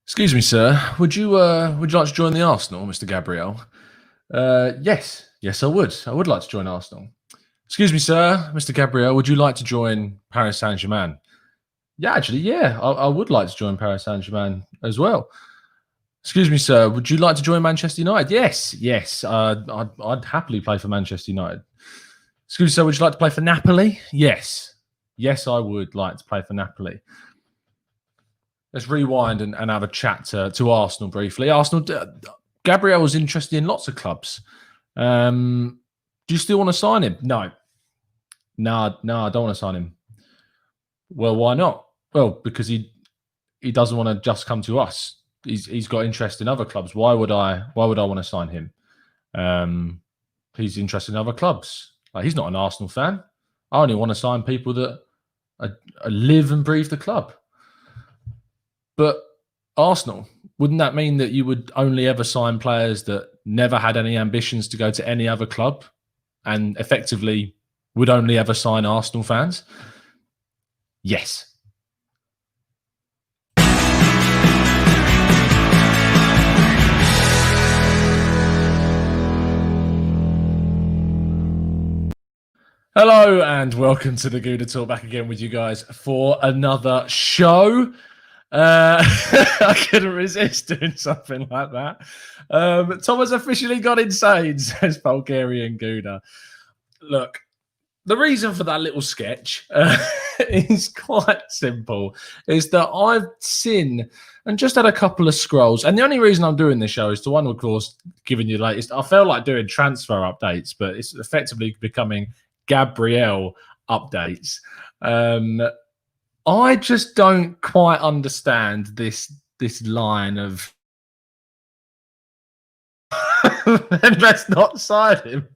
Excuse me, sir. Would you like to join the Arsenal, Mr. Gabriel? Yes, I would. I would like to join Arsenal. Excuse me, sir, Mr. Gabriel. Would you like to join Paris Saint Germain? Yeah, actually, yeah, I would like to join Paris Saint Germain as well. Excuse me, sir. Would you like to join Manchester United? Yes. I'd happily play for Manchester United. Excuse me, sir. Would you like to play for Napoli? Yes, I would like to play for Napoli. Let's rewind and have a chat to Arsenal briefly. Arsenal, Gabriel was interested in lots of clubs. Do you still want to sign him? No, I don't want to sign him. Well, why not? Well, because he doesn't want to just come to us. He's got interest in other clubs. Why would I want to sign him? He's interested in other clubs. Like, he's not an Arsenal fan. I only want to sign people that live and breathe the club. But Arsenal, wouldn't that mean that you would only ever sign players that never had any ambitions to go to any other club and effectively would only ever sign Arsenal fans? Yes. Hello and welcome to the Gouda Talk, back again with you guys for another show. I couldn't resist doing something like that. Tom has officially gone insane, says Bulgarian Gouda. Look, the reason for that little sketch is quite simple. Is that I've seen and just had a couple of scrolls. And the only reason I'm doing this show is to, one, of course, giving you the latest. I felt like doing transfer updates, but it's effectively becoming Gabriel updates. I just don't quite understand this line of let's not sign him.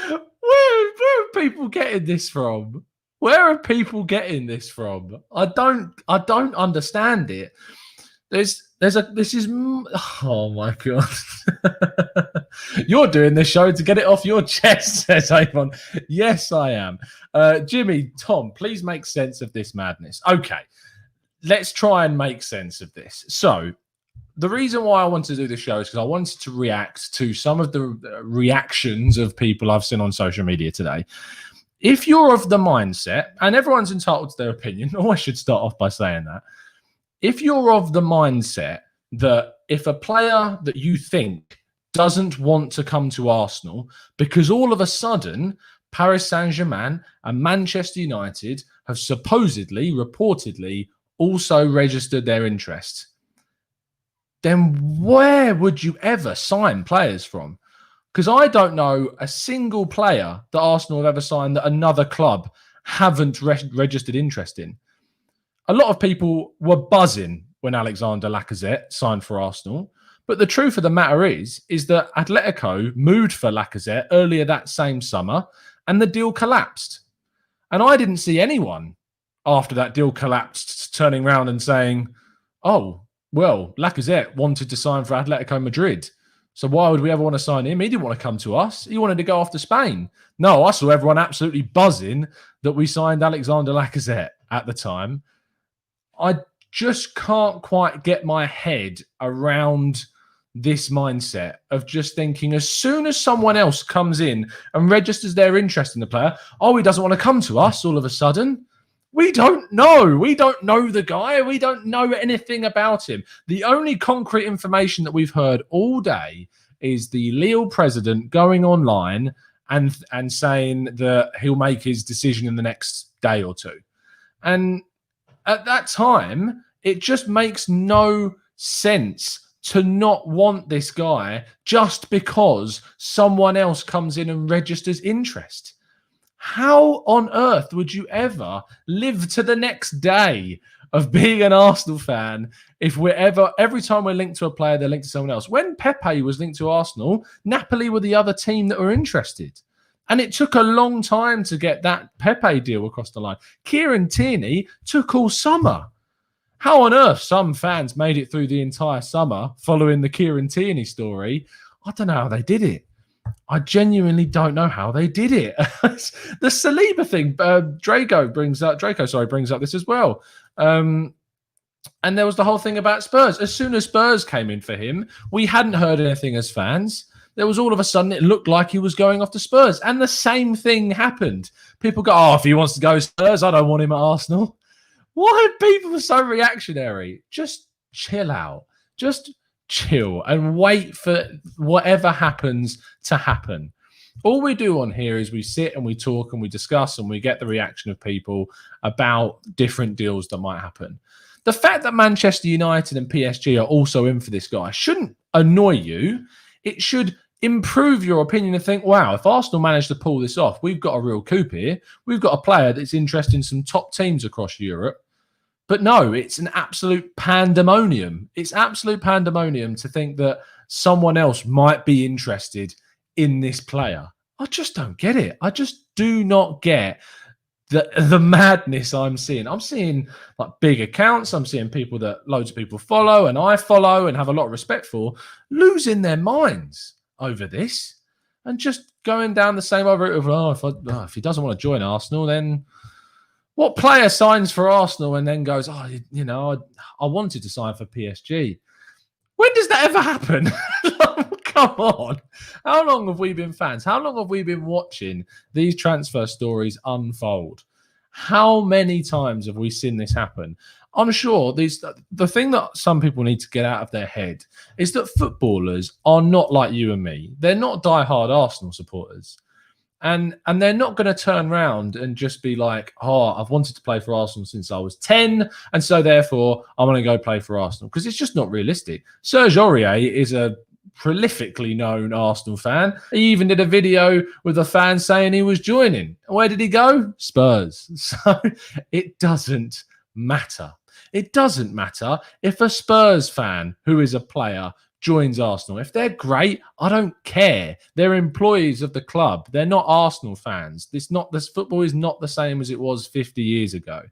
Where are people getting this from? Where are people getting this from? I don't understand it. This is, oh my God. You're doing this show to get it off your chest, says Avon. Yes, I am. Jimmy, Tom, please make sense of this madness. Okay, let's try and make sense of this. So, the reason why I wanted to do this show is because I wanted to react to some of the reactions of people I've seen on social media today. If you're of the mindset, and everyone's entitled to their opinion, I should start off by saying that. If you're of the mindset that if a player that you think doesn't want to come to Arsenal because all of a sudden Paris Saint-Germain and Manchester United have supposedly, reportedly, also registered their interest, then where would you ever sign players from? Because I don't know a single player that Arsenal have ever signed that another club haven't registered interest in. A lot of people were buzzing when Alexander Lacazette signed for Arsenal. But the truth of the matter is that Atletico moved for Lacazette earlier that same summer and the deal collapsed. And I didn't see anyone after that deal collapsed turning around and saying, oh, well, Lacazette wanted to sign for Atletico Madrid. So why would we ever want to sign him? He didn't want to come to us. He wanted to go off to Spain. No, I saw everyone absolutely buzzing that we signed Alexander Lacazette at the time. I just can't quite get my head around this mindset of just thinking as soon as someone else comes in and registers their interest in the player, oh, he doesn't want to come to us all of a sudden. We don't know. We don't know the guy. We don't know anything about him. The only concrete information that we've heard all day is the Lille president going online and saying that he'll make his decision in the next day or two. And at that time, it just makes no sense to not want this guy just because someone else comes in and registers interest. How on earth would you ever live to the next day of being an Arsenal fan if every time we're linked to a player, they're linked to someone else? When Pepe was linked to Arsenal, Napoli were the other team that were interested. And it took a long time to get that Pepe deal across the line. Kieran Tierney took all summer. How on earth some fans made it through the entire summer following the Kieran Tierney story? I don't know how they did it. I genuinely don't know how they did it. The Saliba thing, Draco brings up this as well. And there was the whole thing about Spurs. As soon as Spurs came in for him, we hadn't heard anything as fans. There was all of a sudden, it looked like he was going off to Spurs. And the same thing happened. People go, oh, if he wants to go Spurs, I don't want him at Arsenal. Why are people so reactionary? Just chill out. Just chill and wait for whatever happens to happen. All we do on here is we sit and we talk and we discuss and we get the reaction of people about different deals that might happen. The fact that Manchester United and PSG are also in for this guy shouldn't annoy you. It should improve your opinion and think, wow, if Arsenal manage to pull this off, we've got a real coup here. We've got a player that's interested in some top teams across Europe. But no, it's an absolute pandemonium. It's absolute pandemonium to think that someone else might be interested in this player. I just don't get it. I just do not get the madness I'm seeing. I'm seeing like big accounts. I'm seeing people that loads of people follow and I follow and have a lot of respect for losing their minds over this and just going down the same route of, if he doesn't want to join Arsenal, then what player signs for Arsenal and then goes, I wanted to sign for PSG. When does that ever happen? Come on. How long have we been fans? How long have we been watching these transfer stories unfold? How many times have we seen this happen? I'm sure the thing that some people need to get out of their head is that footballers are not like you and me. They're not diehard Arsenal supporters. And they're not going to turn around and just be like, oh, I've wanted to play for Arsenal since I was 10, and so therefore I'm going to go play for Arsenal, because it's just not realistic. Serge Aurier is a prolifically known Arsenal fan. He even did a video with a fan saying he was joining. Where did he go? Spurs. So it doesn't matter. It doesn't matter if a Spurs fan who is a player joins Arsenal. If they're great, I don't care. They're employees of the club. They're not Arsenal fans. This football is not the same as it was 50 years ago.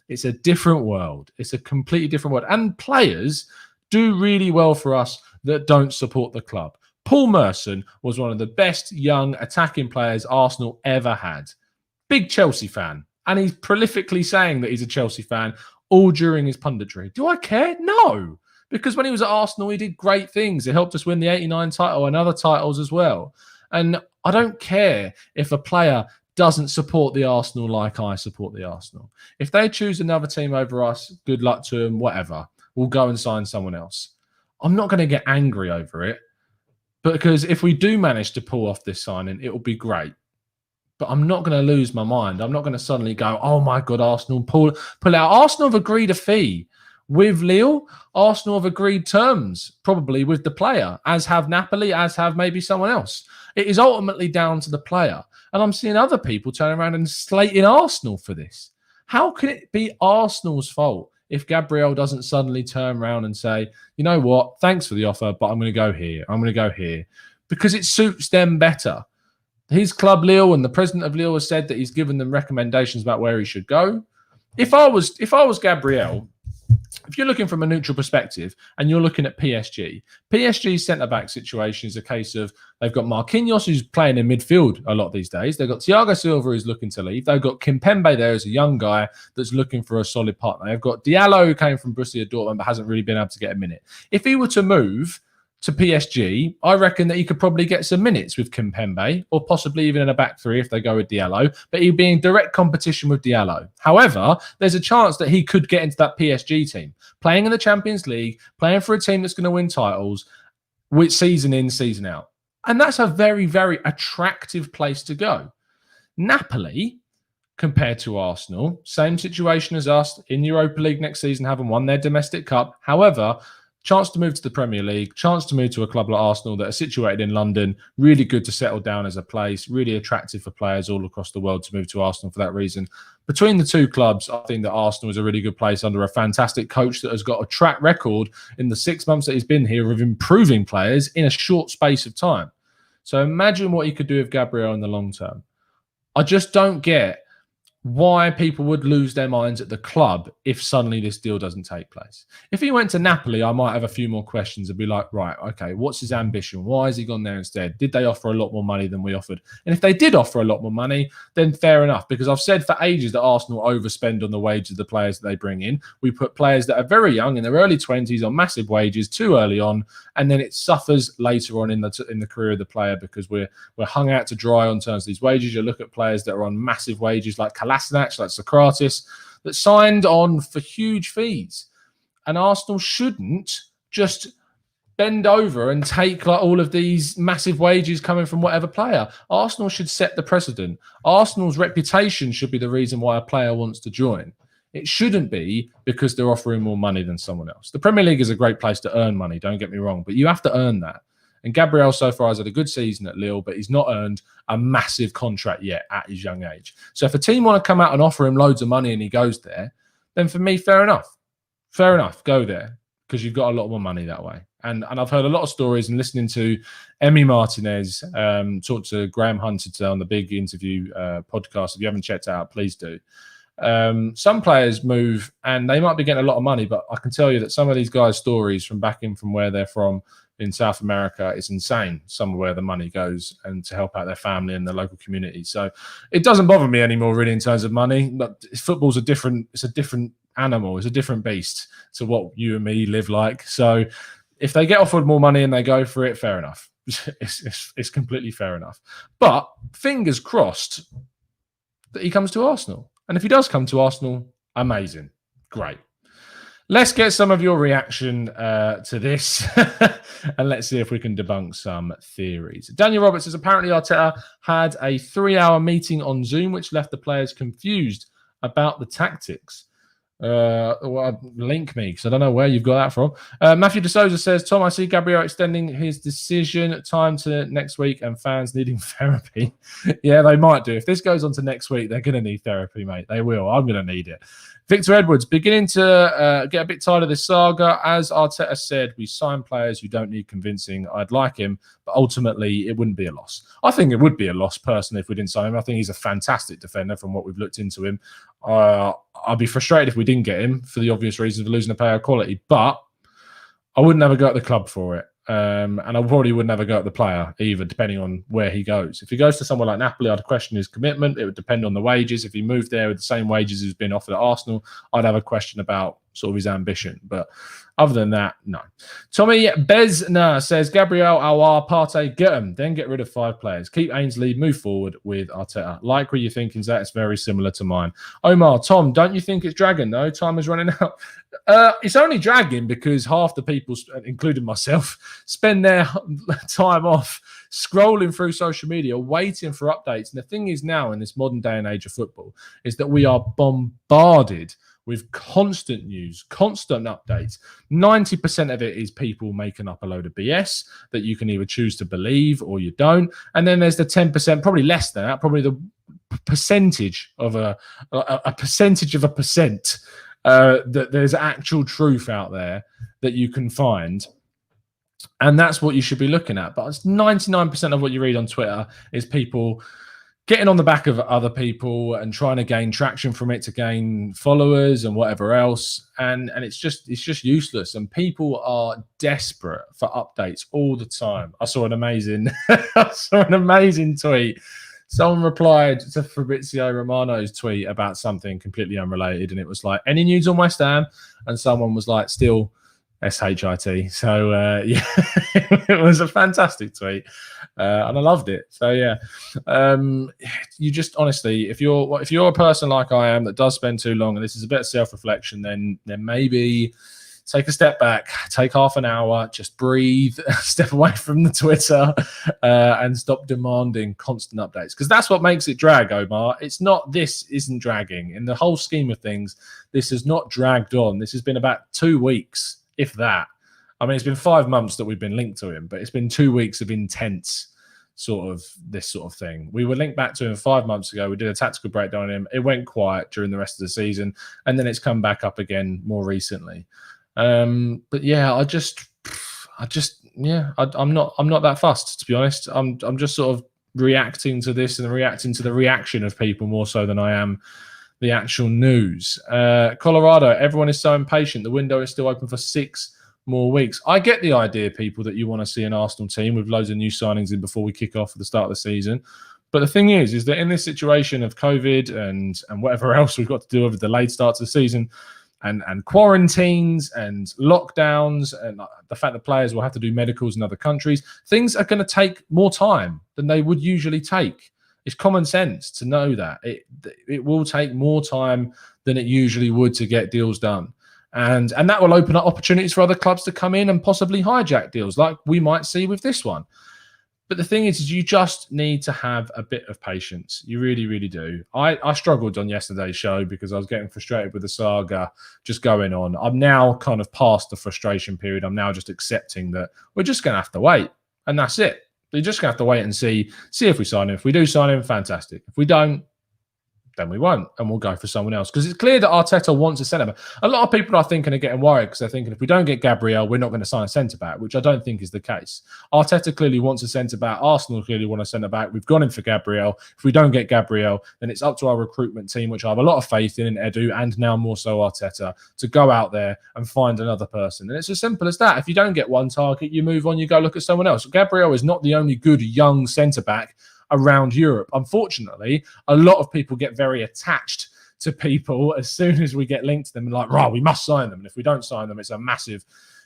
It's a different world. It's a completely different world. And players do really well for us that don't support the club. Paul Merson was one of the best young attacking players Arsenal ever had. Big Chelsea fan. And he's prolifically saying that he's a Chelsea fan all during his punditry. Do I care? No. Because when he was at Arsenal, he did great things. He helped us win the 89 title and other titles as well. And I don't care if a player doesn't support the Arsenal like I support the Arsenal. If they choose another team over us, good luck to them, whatever. We'll go and sign someone else. I'm not going to get angry over it. But because if we do manage to pull off this signing, it will be great. But I'm not going to lose my mind. I'm not going to suddenly go, oh my God, Arsenal, pull out. Arsenal have agreed a fee with Lille. Arsenal have agreed terms, probably with the player, as have Napoli, as have maybe someone else. It is ultimately down to the player. And I'm seeing other people turn around and slating Arsenal for this. How can it be Arsenal's fault if Gabriel doesn't suddenly turn around and say, you know what, thanks for the offer, but I'm going to go here. I'm going to go here. Because it suits them better. His club, Lille, and the president of Lille has said that he's given them recommendations about where he should go. If I was Gabriel, if you're looking from a neutral perspective and you're looking at PSG's centre-back situation is a case of they've got Marquinhos, who's playing in midfield a lot these days. They've got Thiago Silva, who's looking to leave. They've got Kimpembe there as a young guy that's looking for a solid partner. They've got Diallo, who came from Borussia Dortmund but hasn't really been able to get a minute. If he were to move to PSG, I reckon that he could probably get some minutes with Kimpembe, or possibly even in a back three if they go with Diallo, but he'd be in direct competition with Diallo. However, there's a chance that he could get into that PSG team, playing in the Champions League, playing for a team that's going to win titles, with season in, season out. And that's a very, very attractive place to go. Napoli, compared to Arsenal, same situation as us in Europa League next season, haven't won their domestic cup. However, chance to move to the Premier League, chance to move to a club like Arsenal that are situated in London, really good to settle down as a place, really attractive for players all across the world to move to Arsenal for that reason. Between the two clubs, I think that Arsenal is a really good place under a fantastic coach that has got a track record in the 6 months that he's been here of improving players in a short space of time. So imagine what he could do with Gabriel in the long term. I just don't get why people would lose their minds at the club if suddenly this deal doesn't take place. If he went to Napoli, I might have a few more questions and be like, right, okay, what's his ambition? Why has he gone there instead? Did they offer a lot more money than we offered? And if they did offer a lot more money, then fair enough, because I've said for ages that Arsenal overspend on the wages of the players that they bring in. We put players that are very young in their early 20s on massive wages too early on, and then it suffers later on in the career of the player because we're hung out to dry on terms of these wages. You look at players that are on massive wages like Kolasinac, like Socrates, that signed on for huge fees. And Arsenal shouldn't just bend over and take like all of these massive wages coming from whatever player. Arsenal should set the precedent. Arsenal's reputation should be the reason why a player wants to join. It shouldn't be because they're offering more money than someone else. The Premier League is a great place to earn money, don't get me wrong, but you have to earn that. And Gabriel so far has had a good season at Lille, but he's not earned a massive contract yet at his young age. So if a team want to come out and offer him loads of money and he goes there, then for me, fair enough. Fair enough, go there, because you've got a lot more money that way. And I've heard a lot of stories and listening to Emi Martinez talk to Graham Hunter today on the Big Interview podcast. If you haven't checked it out, please do. Some players move and they might be getting a lot of money, but I can tell you that some of these guys' stories from back in from where they're from in South America is insane. Some of where the money goes and to help out their family and the local community. So it doesn't bother me anymore really in terms of money. But football's it's a different animal. It's a different beast to what you and me live like. So if they get offered more money and they go for it, fair enough. It's completely fair enough. But fingers crossed that he comes to Arsenal. And if he does come to Arsenal, amazing. Great. Let's get some of your reaction to this and let's see if we can debunk some theories. Daniel Roberts says, apparently Arteta had a 3-hour meeting on Zoom, which left the players confused about the tactics. Link me, because I don't know where you've got that from. Matthew De Souza says, Tom, I see Gabriel extending his decision time to next week and fans needing therapy. Yeah, they might do. If this goes on to next week, they're going to need therapy, mate. They will. I'm going to need it. Victor Edwards, beginning to get a bit tired of this saga. As Arteta said, we sign players who don't need convincing. I'd like him, but ultimately it wouldn't be a loss. I think it would be a loss, personally, if we didn't sign him. I think he's a fantastic defender from what we've looked into him. I'd be frustrated if we didn't get him for the obvious reasons of losing a player of quality, but I wouldn't have a go at the club for it. And I probably wouldn't have a go at the player either, depending on where he goes. If he goes to somewhere like Napoli, I'd question his commitment. It would depend on the wages. If he moved there with the same wages as been offered at Arsenal, I'd have a question about sort of his ambition. But other than that, no. Tommy Besna says, Gabriel, Aouar, Partey, get him. Then get rid of 5 players. Keep Ainsley, move forward with Arteta. Like what you're thinking, Zach. It's very similar to mine. Omar, Tom, don't you think it's dragging, though? Time is running out. It's only dragging because half the people, including myself, spend their time off scrolling through social media, waiting for updates. And the thing is now, in this modern day and age of football, is that we are bombarded with constant news, constant updates. 90% of it is people making up a load of BS that you can either choose to believe or you don't. And then there's the 10%, probably less than that, probably the percentage of a percentage of a percent that there's actual truth out there that you can find. And that's what you should be looking at. But it's 99% of what you read on Twitter is people getting on the back of other people and trying to gain traction from it to gain followers and whatever else. And it's just useless. And people are desperate for updates all the time. I saw an amazing tweet. Someone replied to Fabrizio Romano's tweet about something completely unrelated. And it was like, any news on West Ham? And someone was like, still SHIT. So yeah, it was a fantastic tweet, and I loved it. So yeah, you just honestly, if you're a person like I am that does spend too long, and this is a bit of self-reflection, then maybe take a step back, take half an hour, just breathe, step away from the Twitter, and stop demanding constant updates, because that's what makes it drag, Omar. It's not, this isn't dragging. In the whole scheme of things, this has not dragged on. This has been about 2 weeks, if that. I mean, it's been 5 months that we've been linked to him, but it's been 2 weeks of intense sort of this sort of thing. We were linked back to him 5 months ago. We did a tactical breakdown on him. It went quiet during the rest of the season, and then it's come back up again more recently. But yeah, I'm not that fussed, to be honest. I'm just sort of reacting to this and reacting to the reaction of people more so than I am the actual news. Colorado, everyone is so impatient. The window is still open for 6 more weeks. I get the idea, people, that you want to see an Arsenal team with loads of new signings in before we kick off at the start of the season. But the thing is that in this situation of COVID and whatever else we've got to do with the delayed start to the season and quarantines and lockdowns and the fact that players will have to do medicals in other countries, things are going to take more time than they would usually take. It's common sense to know that. It will take more time than it usually would to get deals done. And that will open up opportunities for other clubs to come in and possibly hijack deals like we might see with this one. But the thing is you just need to have a bit of patience. You really, really do. I struggled on yesterday's show because I was getting frustrated with the saga just going on. I'm now kind of past the frustration period. I'm now just accepting that we're just going to have to wait. And that's it. You're just going to have to wait and see if we sign him. If we do sign him, fantastic. If we don't, then we won't, and we'll go for someone else. Because it's clear that Arteta wants a centre-back. A lot of people, I think, are getting worried because they're thinking if we don't get Gabriel, we're not going to sign a centre-back, which I don't think is the case. Arteta clearly wants a centre-back. Arsenal clearly want a centre-back. We've gone in for Gabriel. If we don't get Gabriel, then it's up to our recruitment team, which I have a lot of faith in Edu, and now more so Arteta, to go out there and find another person. And it's as simple as that. If you don't get one target, you move on, you go look at someone else. Gabriel is not the only good young centre-back around Europe. Unfortunately, a lot of people get very attached to people as soon as we get linked to them and like, right, we must sign them. And if we don't sign them, it's a massive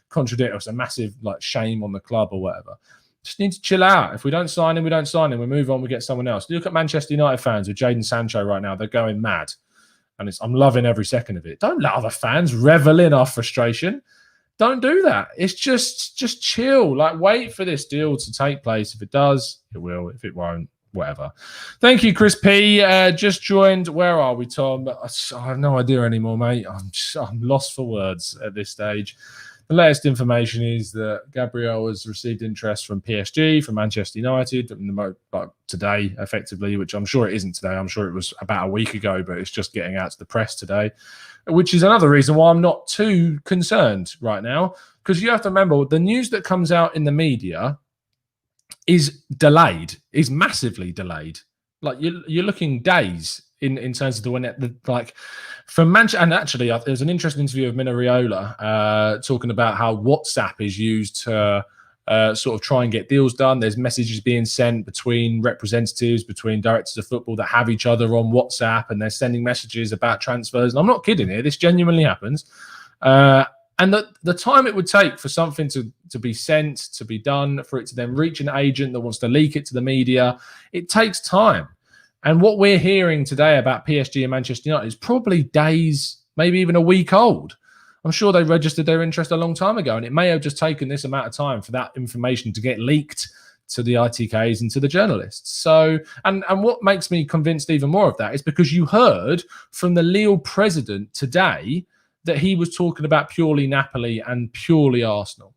contradiction. It's a massive like shame on the club or whatever. Just need to chill out. If we don't sign him, we don't sign him. We move on, we get someone else. Look at Manchester United fans with Jadon Sancho right now. They're going mad. And I'm loving every second of it. Don't let other fans revel in our frustration. Don't do that. It's just chill. Like, wait for this deal to take place. If it does, it will. If it won't, whatever. Thank you, Chris P. Just joined. Where are we, Tom? I have no idea anymore, mate. I'm lost for words at this stage. The latest information is that Gabriel has received interest from PSG, from Manchester United, today, effectively, which I'm sure it isn't today. I'm sure it was about a week ago, but it's just getting out to the press today, which is another reason why I'm not too concerned right now, because you have to remember the news that comes out in the media is delayed, is massively delayed. Like you're looking days in terms of like from Manchester. And actually, there's an interesting interview of Mina Raiola talking about how WhatsApp is used to sort of try and get deals done. There's messages being sent between representatives, between directors of football that have each other on WhatsApp, and they're sending messages about transfers. And I'm not kidding here. This genuinely happens. And the time it would take for something to be sent, to be done, for it to then reach an agent that wants to leak it to the media, it takes time. And what we're hearing today about PSG and Manchester United is probably days, maybe even a week old. I'm sure they registered their interest a long time ago, and it may have just taken this amount of time for that information to get leaked to the ITKs and to the journalists. So, and what makes me convinced even more of that is because you heard from the Lille president today that he was talking about purely Napoli and purely Arsenal.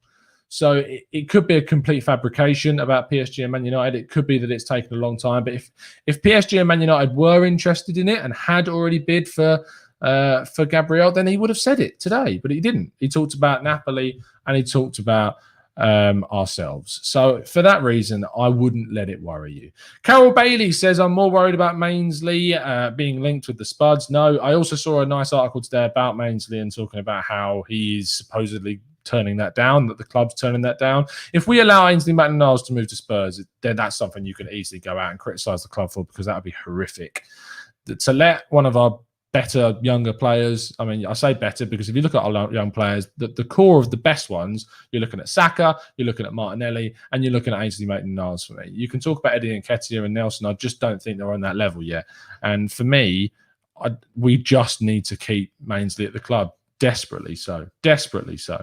So it could be a complete fabrication about PSG and Man United. It could be that it's taken a long time. But if PSG and Man United were interested in it and had already bid for Gabriel, then he would have said it today. But he didn't. He talked about Napoli and he talked about ourselves. So for that reason, I wouldn't let it worry you. Carol Bailey says, I'm more worried about Mainsley being linked with the Spuds. No, I also saw a nice article today about Mainsley and talking about how he's supposedly turning that down, that the club's turning that down. If we allow Ainsley Magalhaes to move to Spurs, then that's something you can easily go out and criticise the club for, because that would be horrific. To let one of our better, younger players, I mean, I say better because if you look at our young players, the core of the best ones, you're looking at Saka, you're looking at Martinelli, and you're looking at Ainsley Magalhaes for me. You can talk about Eddie Nketiah and Nelson. I just don't think they're on that level yet. And for me, we just need to keep Mainsley at the club. Desperately so. Desperately so.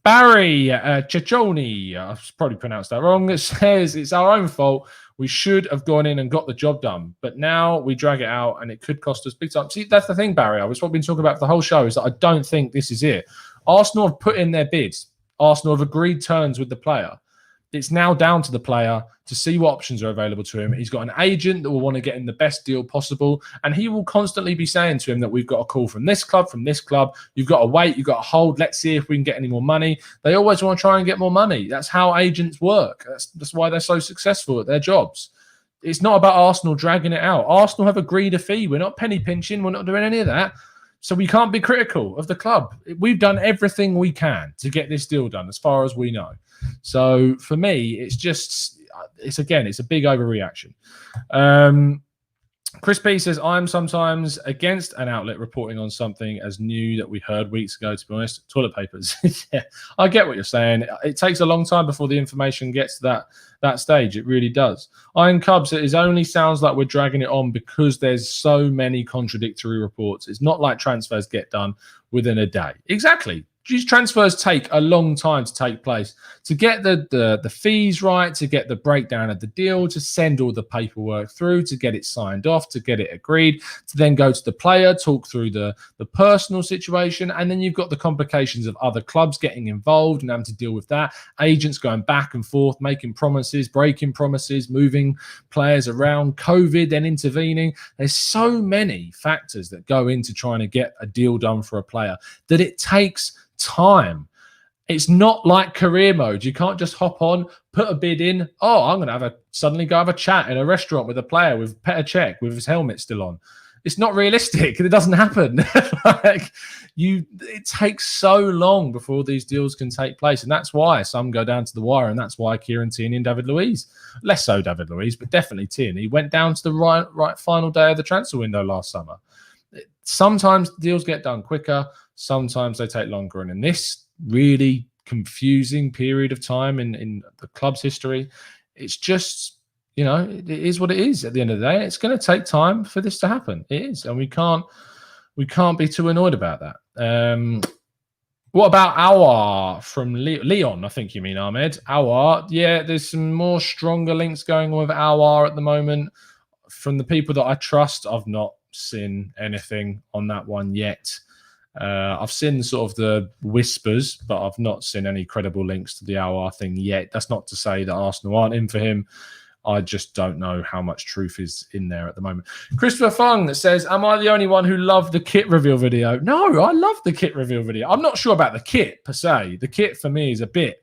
Barry Ciccioni, I've probably pronounced that wrong, it says it's our own fault. We should have gone in and got the job done. But now we drag it out and it could cost us big time. See, that's the thing, Barry. What we've been talking about for the whole show is that I don't think this is it. Arsenal have put in their bids. Arsenal have agreed terms with the player. It's now down to the player to see what options are available to him. He's got an agent that will want to get him the best deal possible, and he will constantly be saying to him that we've got a call from this club, you've got to wait, you've got to hold, let's see if we can get any more money. They always want to try and get more money. That's how agents work. That's why they're so successful at their jobs. It's not about Arsenal dragging it out. Arsenal have agreed a fee. We're not penny pinching. We're not doing any of that. So we can't be critical of the club. We've done everything we can to get this deal done, as far as we know. So for me, it's a big overreaction. Chris P says, I'm sometimes against an outlet reporting on something as new that we heard weeks ago, to be honest. Toilet papers. Yeah, I get what you're saying. It takes a long time before the information gets to that stage. It really does. Iron Cubs, it only sounds like we're dragging it on because there's so many contradictory reports. It's not like transfers get done within a day. Exactly. These transfers take a long time to take place, to get the fees right, to get the breakdown of the deal, to send all the paperwork through, to get it signed off, to get it agreed, to then go to the player, talk through the personal situation, and then you've got the complications of other clubs getting involved and having to deal with that, agents going back and forth, making promises, breaking promises, moving players around, COVID then intervening. There's so many factors that go into trying to get a deal done for a player that it takes time. It's not like career mode. You can't just hop on, put a bid in. Oh, I'm going to suddenly go have a chat in a restaurant with a player with Petr Cech with his helmet still on. It's not realistic. It doesn't happen. It takes so long before these deals can take place. And that's why some go down to the wire. And that's why Kieran Tierney and David Luiz, less so David Luiz, but definitely Tierney, went down to the right final day of the transfer window last summer. Sometimes deals get done quicker. Sometimes they take longer. And in this really confusing period of time in the club's history, it's just, it is what it is at the end of the day. It's going to take time for this to happen. It is. And we can't be too annoyed about that. What about Awar from Leon? I think you mean Ahmed. Awar. Yeah, there's some more stronger links going on with Awar at the moment. From the people that I trust, I've not seen anything on that one yet. I've seen sort of the whispers, but I've not seen any credible links to the Awar thing yet. That's not to say that Arsenal aren't in for him. I just don't know how much truth is in there at the moment. Christopher Fung says, am I the only one who loved the kit reveal video? No, I love the kit reveal video. I'm not sure about the kit per se. The kit for me is a bit...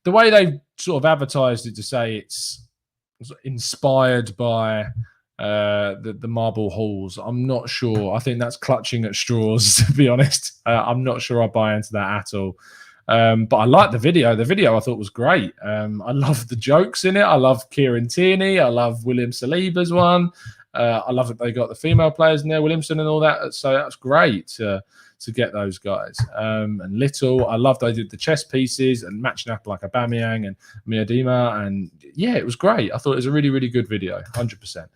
The way they've sort of advertised it to say it's inspired by... the marble halls. I'm not sure. I think that's clutching at straws, to be honest. I'm not sure I buy into that at all. But I like the video. The video I thought was great. I love the jokes in it. I love Kieran Tierney. I love William Saliba's one. I love that they got the female players in there, Williamson and all that. So that's great to get those guys. And Little, I love they did the chess pieces and matching up like Aubameyang and Miedema. And yeah, it was great. I thought it was a really, really good video, 100%.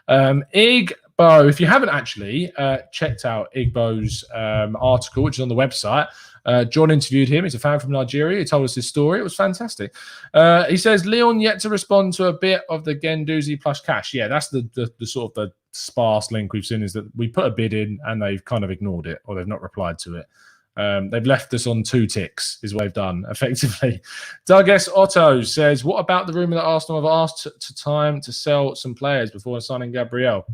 Igbo, if you haven't actually checked out Igbo's article, which is on the website, John interviewed him. He's a fan from Nigeria. He told us his story. It was fantastic. He says, Leon yet to respond to a bit of the Guendouzi plus cash. Yeah, that's the sort of the sparse link we've seen, is that we put a bid in and they've kind of ignored it, or they've not replied to it. They've left us on 2 ticks is what they've done, effectively. Doug S. Otto says, what about the rumour that Arsenal have asked to time to sell some players before signing Gabriel?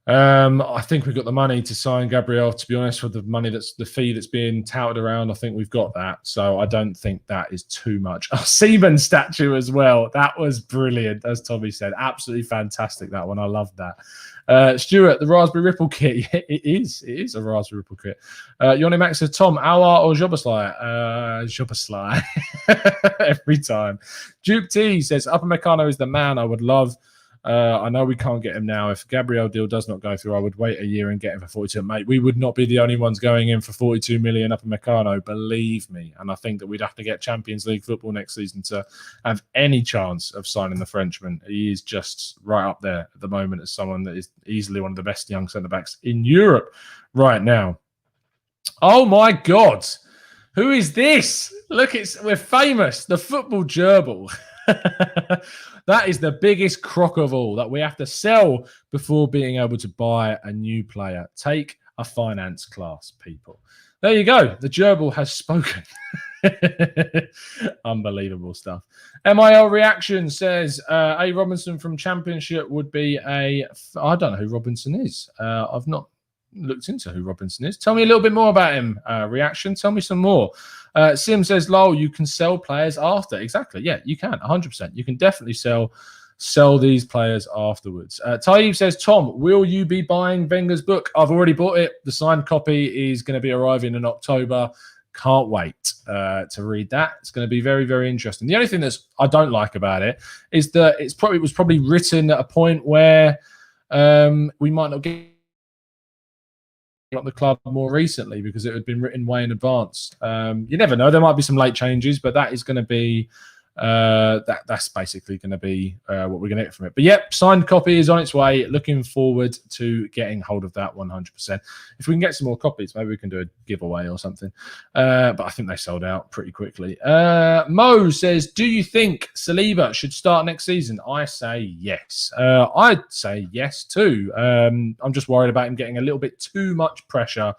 I think we've got the money to sign Gabriel, to be honest, with the fee that's being touted around. I think we've got that. So I don't think that is too much. Oh, Seaman statue as well. That was brilliant, as Tommy said. Absolutely fantastic, that one. I love that. Stuart, the Raspberry Ripple kit. It is a Raspberry Ripple kit. Yoni Max says, Tom, Awar or Jobaslai? Jobaslai. Every time. Duke T says, Upamecano is the man I would love. I know we can't get him now. If Gabriel deal does not go through, I would wait a year and get him for 42. Mate, we would not be the only ones going in for 42 million Upamecano, believe me. And I think that we'd have to get Champions League football next season to have any chance of signing the Frenchman. He is just right up there at the moment as someone that is easily one of the best young centre-backs in Europe right now. Oh my God. Who is this? Look, we're famous. The football gerbil. That is the biggest crock of all, that we have to sell before being able to buy a new player. Take a finance class, people. There you go. The gerbil has spoken. Unbelievable stuff. MIL Reaction says, A. Robinson from Championship would be I don't know who Robinson is. I've not looked into who Robinson is. Tell me a little bit more about him. Reaction. Tell me some more. Sim says, lol, you can sell players after. Exactly. Yeah, you can. 100%. You can definitely sell sell these players afterwards. Taib says, Tom, will you be buying Wenger's book? I've already bought it. The signed copy is going to be arriving in October. Can't wait to read that. It's going to be very, very interesting. The only thing I don't like about it is that it was probably written at a point where we might not get the club more recently because it had been written way in advance. You never know. There might be some late changes, but that is going to be that's basically going to be what we're going to get from it. But yep, signed copy is on its way. Looking forward to getting hold of that 100%. If we can get some more copies, maybe we can do a giveaway or something. But I think they sold out pretty quickly. Mo says, do you think Saliba should start next season? I say yes. I'd say yes too. I'm just worried about him getting a little bit too much pressure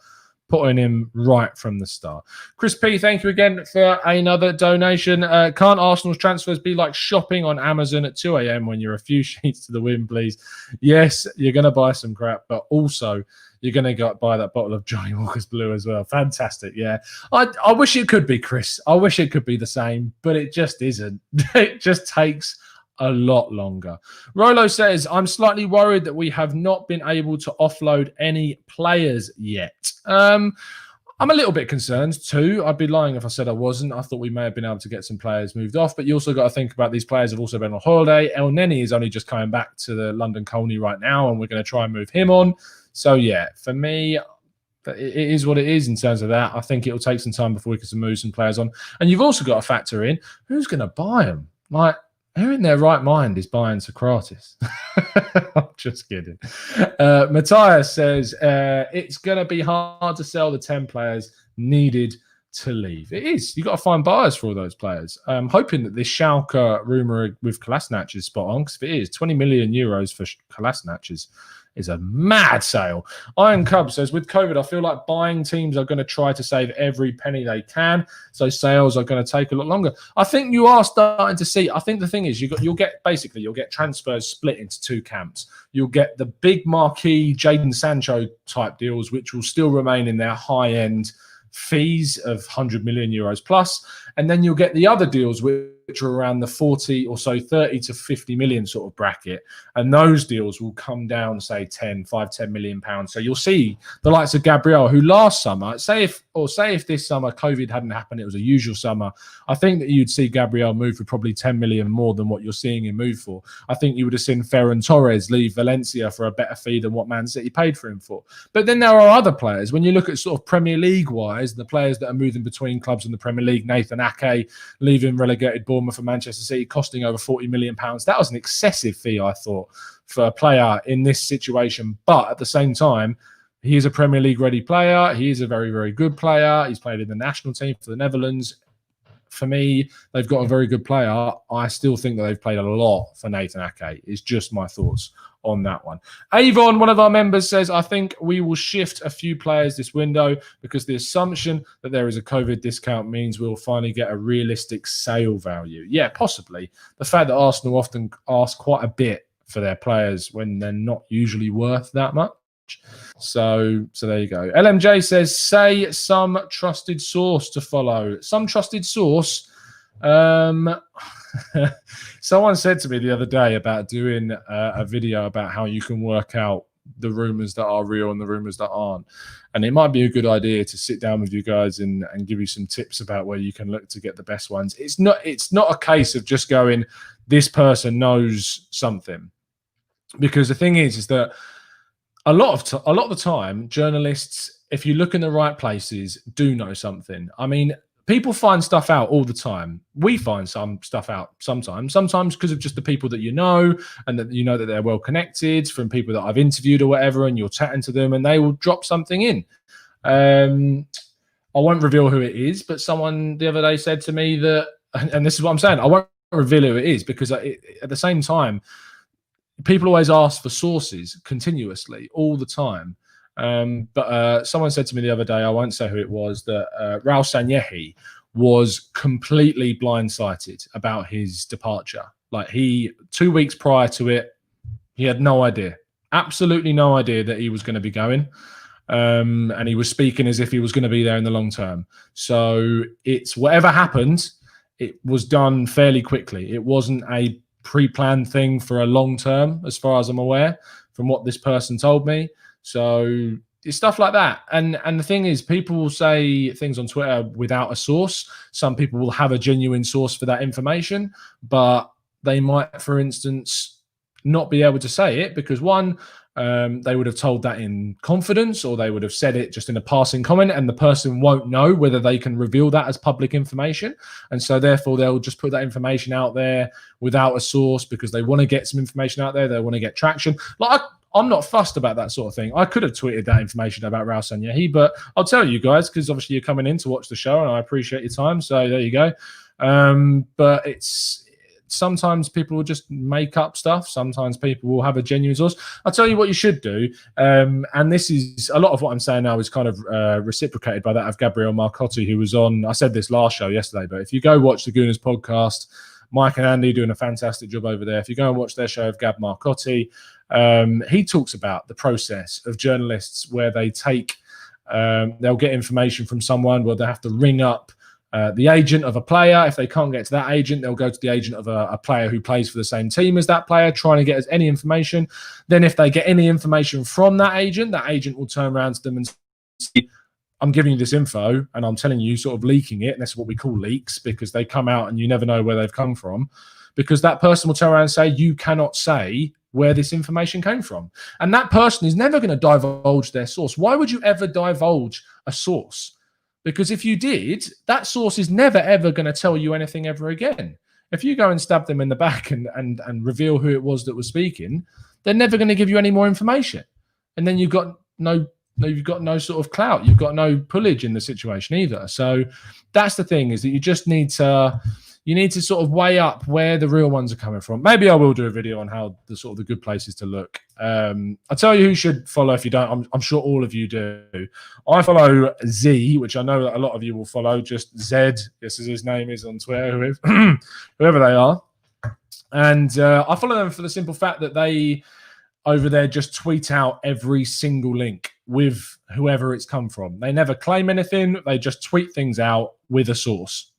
putting him right from the start. Chris P, thank you again for another donation. Can't Arsenal's transfers be like shopping on Amazon at 2 a.m. when you're a few sheets to the wind, please? Yes, you're going to buy some crap, but also you're going to go buy that bottle of Johnny Walker's Blue as well. Fantastic, yeah. I wish it could be, Chris. I wish it could be the same, but it just isn't. It just takes a lot longer. Rolo says, I'm slightly worried that we have not been able to offload any players yet. I'm a little bit concerned too. I'd be lying if I said I wasn't. I thought we may have been able to get some players moved off, but you also got to think about these players have also been on holiday. El Neni is only just coming back to the London Colney right now, and we're going to try and move him on. So yeah, for me, it is what it is in terms of that. I think it'll take some time before we can move some players on. And you've also got to factor in who's going to buy them. Like, who in their right mind is buying Socrates? I'm just kidding. Matthias says, it's going to be hard to sell the 10 players needed to leave. It is. You've got to find buyers for all those players. I'm hoping that this Schalke rumour with Kolasinac is spot on, because if it is, 20 million euros for Kolasinac is a mad sale. Iron Cub says, with COVID, I feel like buying teams are going to try to save every penny they can, so sales are going to take a lot longer. I think you are starting to see. I think the thing is, you'll get transfers split into two camps. You'll get the big marquee Jadon Sancho type deals, which will still remain in their high end fees of 100 million euros plus, and then you'll get the other deals which are around the 40 or so 30 to 50 million sort of bracket, and those deals will come down, say 10 million pounds. So you'll see the likes of Gabriel, who last summer, say if this summer COVID hadn't happened, it was a usual summer, I think that you'd see Gabriel move for probably 10 million more than what you're seeing him move for. I think you would have seen Ferran Torres leave Valencia for a better fee than what Man City paid for him for. But then there are other players, when you look at sort of Premier League wise, the players that are moving between clubs in the Premier League, Nathan Ake leaving relegated Bournemouth for Manchester City, costing over 40 million pounds. That was an excessive fee, I thought, for a player in this situation. But at the same time, he is a Premier League ready player. He is a very, very good player. He's played in the national team for the Netherlands. For me, they've got a very good player. I still think that they've played a lot for Nathan Ake. It's just my thoughts on that one. Avon, one of our members, says, I think we will shift a few players this window because the assumption that there is a COVID discount means we'll finally get a realistic sale value. Yeah, possibly. The fact that Arsenal often ask quite a bit for their players when they're not usually worth that much. So there you go. LMJ says, say some trusted source to follow. Some trusted source. Someone said to me the other day about doing a video about how you can work out the rumors that are real and the rumors that aren't. And it might be a good idea to sit down with you guys and give you some tips about where you can look to get the best ones. It's not a case of just going, this person knows something. Because the thing is that a lot of the time, journalists, if you look in the right places, do know something. I mean, people find stuff out all the time. We find some stuff out sometimes because of just the people that you know, and that you know that they're well connected from people that I've interviewed or whatever, and you're chatting to them and they will drop something in. I won't reveal who it is, but someone the other day said to me that, and this is what I'm saying, I won't reveal who it is because at the same time, people always ask for sources continuously all the time. But someone said to me the other day, I won't say who it was, that Raul Sanyehi was completely blindsided about his departure. Like 2 weeks prior to it, he had no idea, absolutely no idea that he was going to be going. And he was speaking as if he was going to be there in the long term. So it's whatever happened, it was done fairly quickly. It wasn't a pre-planned thing for a long term, as far as I'm aware, from what this person told me. So it's stuff like that. And the thing is, people will say things on Twitter without a source. Some people will have a genuine source for that information, but they might, for instance, not be able to say it because one, they would have told that in confidence, or they would have said it just in a passing comment, and the person won't know whether they can reveal that as public information. And so therefore they'll just put that information out there without a source because they want to get some information out there. They want to get traction. Like, I'm not fussed about that sort of thing. I could have tweeted that information about Raul Sanllehi, but I'll tell you guys, because obviously you're coming in to watch the show and I appreciate your time. So there you go. But it's, sometimes people will just make up stuff. Sometimes people will have a genuine source. I'll tell you what you should do. And this is a lot of what I'm saying now is kind of reciprocated by that of Gabriel Marcotti, who was on, I said this last show yesterday, but if you go watch the Gooners podcast, Mike and Andy doing a fantastic job over there. If you go and watch their show of Gab Marcotti, he talks about the process of journalists where they take, they'll get information from someone where they have to ring up the agent of a player. If they can't get to that agent, they'll go to the agent of a player who plays for the same team as that player, trying to get us any information. Then if they get any information from that agent will turn around to them and say, I'm giving you this info and I'm telling you, sort of leaking it. And that's what we call leaks, because they come out and you never know where they've come from, because that person will turn around and say, you cannot say where this information came from. And that person is never going to divulge their source. Why would you ever divulge a source? Because if you did, that source is never, ever going to tell you anything ever again. If you go and stab them in the back and reveal who it was that was speaking, they're never going to give you any more information. And then you've got no sort of clout. You've got no pullage in the situation either. So that's the thing, is that you just need to sort of weigh up where the real ones are coming from. Maybe I will do a video on how the sort of the good places to look. I'll tell you who should follow if you don't. I'm sure all of you do. I follow Z, which I know that a lot of you will follow. Just Z, this is his name is on Twitter, whoever they are. And I follow them for the simple fact that they over there just tweet out every single link with whoever it's come from. They never claim anything. They just tweet things out with a source.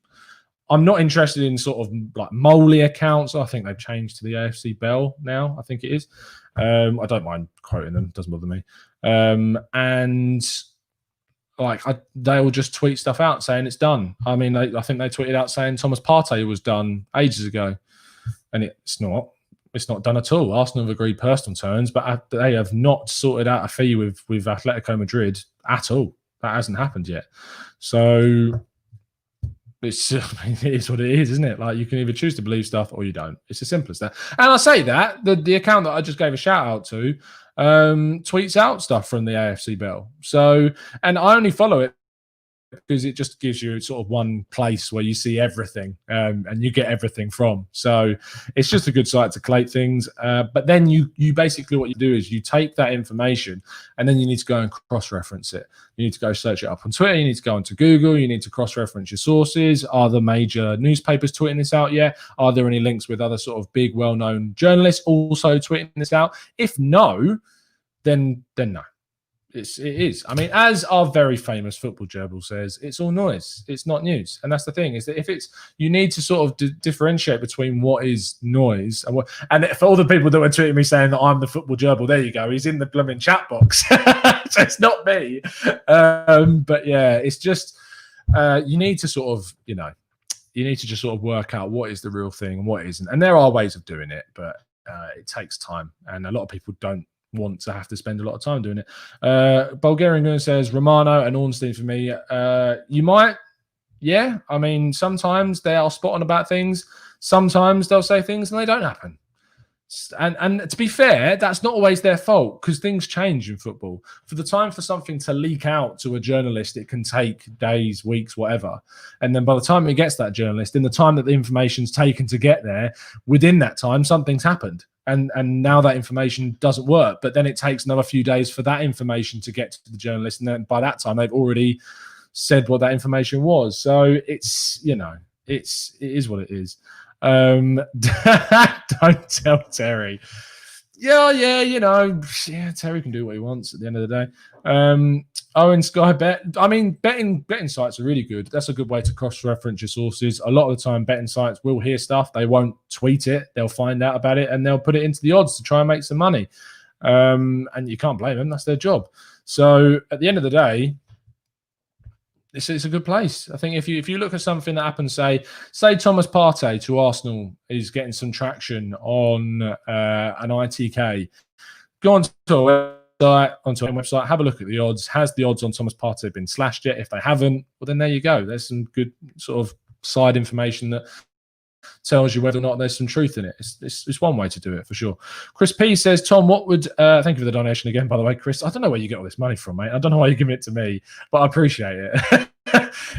I'm not interested in sort of like Moley accounts. I think they've changed to the AFC Bell now. I think it is. I don't mind quoting them. Doesn't bother me. And like they'll just tweet stuff out saying it's done. I mean, I think they tweeted out saying Thomas Partey was done ages ago, and it's not. It's not done at all. Arsenal have agreed personal terms, but they have not sorted out a fee with Atletico Madrid at all. That hasn't happened yet. So it is what it is, isn't it? Like, you can either choose to believe stuff or you don't. It's as simple as that. And I say that the account that I just gave a shout out to tweets out stuff from the AFC Bell. So, and I only follow it because it just gives you sort of one place where you see everything and you get everything from. So it's just a good site to collate things. But then you basically, what you do is you take that information and then you need to go and cross-reference it. You need to go search it up on Twitter. You need to go onto Google. You need to cross-reference your sources. Are the major newspapers tweeting this out yet? Are there any links with other sort of big, well-known journalists also tweeting this out? If no, then no. It is. I mean, as our very famous football gerbil says, it's all noise. It's not news. And that's the thing, is that if it's, you need to sort of differentiate between what is noise and what. And for all the people that were tweeting me saying that I'm the football gerbil, there you go. He's in the blooming chat box. So it's not me. But yeah, it's just you need to sort of, you need to just sort of work out what is the real thing and what isn't. And there are ways of doing it, but it takes time, and a lot of people don't want to have to spend a lot of time doing it. Bulgarian says Romano and Ornstein for me. You might, yeah. I mean, sometimes they are spot on about things. Sometimes they'll say things and they don't happen. And to be fair, that's not always their fault, because things change in football. For the time for something to leak out to a journalist, it can take days, weeks, whatever. And then by the time it gets that journalist, in the time that the information's taken to get there, within that time, something's happened. And now that information doesn't work. But then it takes another few days for that information to get to the journalist. And then by that time, they've already said what that information was. So it's, it is what it is. Don't tell Terry. Yeah, Terry can do what he wants at the end of the day. Oh, and Sky Bet. I mean, betting sites are really good. That's a good way to cross-reference your sources. A lot of the time, betting sites will hear stuff. They won't tweet it. They'll find out about it and they'll put it into the odds to try and make some money. And you can't blame them. That's their job. So at the end of the day, it's a good place. I think if you look at something that happens, say Thomas Partey to Arsenal is getting some traction on an ITK, go on to onto a website, have a look at the odds. Has the odds on Thomas Partey been slashed yet? If they haven't, well, then there you go. There's some good sort of side information that tells you whether or not there's some truth in it. It's one way to do it for sure. Chris P says, Tom, what would thank you for the donation again, by the way, Chris. I don't know where you get all this money from, mate. I don't know why you give it to me, but I appreciate it.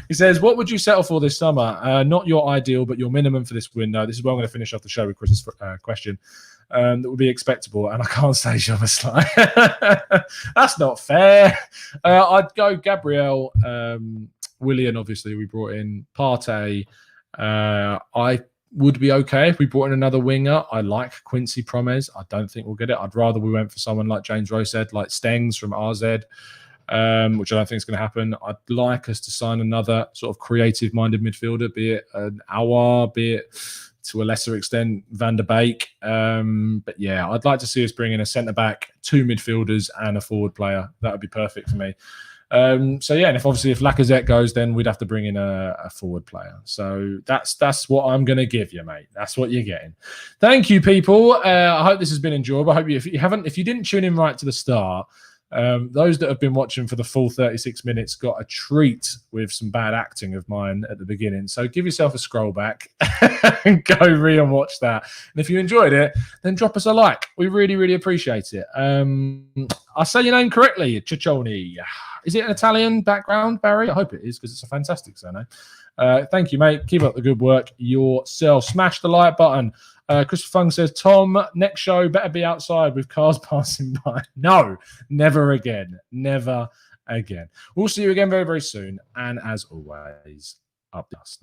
He says, what would you settle for this summer? Not your ideal, but your minimum for this window. This is where I'm going to finish off the show with Chris's question. That would be expectable, and I can't say Szoboszlai. That's not fair. I'd go Gabriel, Willian. Obviously, we brought in Partey. I would be okay if we brought in another winger. I like Quincy Promes. I don't think we'll get it. I'd rather we went for someone like James Rose said, like Stengs from RZ, which I don't think is going to happen. I'd like us to sign another sort of creative-minded midfielder, be it an Aouar, be it to a lesser extent Van der Beek. But yeah, I'd like to see us bring in a centre-back, 2 midfielders and a forward player. That would be perfect for me. So yeah, and if Lacazette goes, then we'd have to bring in a forward player. So that's what I'm going to give you, mate. That's what you're getting. Thank you, people. I hope this has been enjoyable. I hope if you didn't tune in right to the start, those that have been watching for the full 36 minutes got a treat with some bad acting of mine at the beginning. So give yourself a scroll back and go and watch that. And if you enjoyed it, then drop us a like. We really, really appreciate it. I say your name correctly, Ciccione. Is it an Italian background, Barry? I hope it is, because it's a fantastic surname. Thank you, mate. Keep up the good work yourself. Smash the like button. Christopher Fung says, Tom, next show better be outside with cars passing by. No, never again. Never again. We'll see you again very, very soon. And as always, up dust.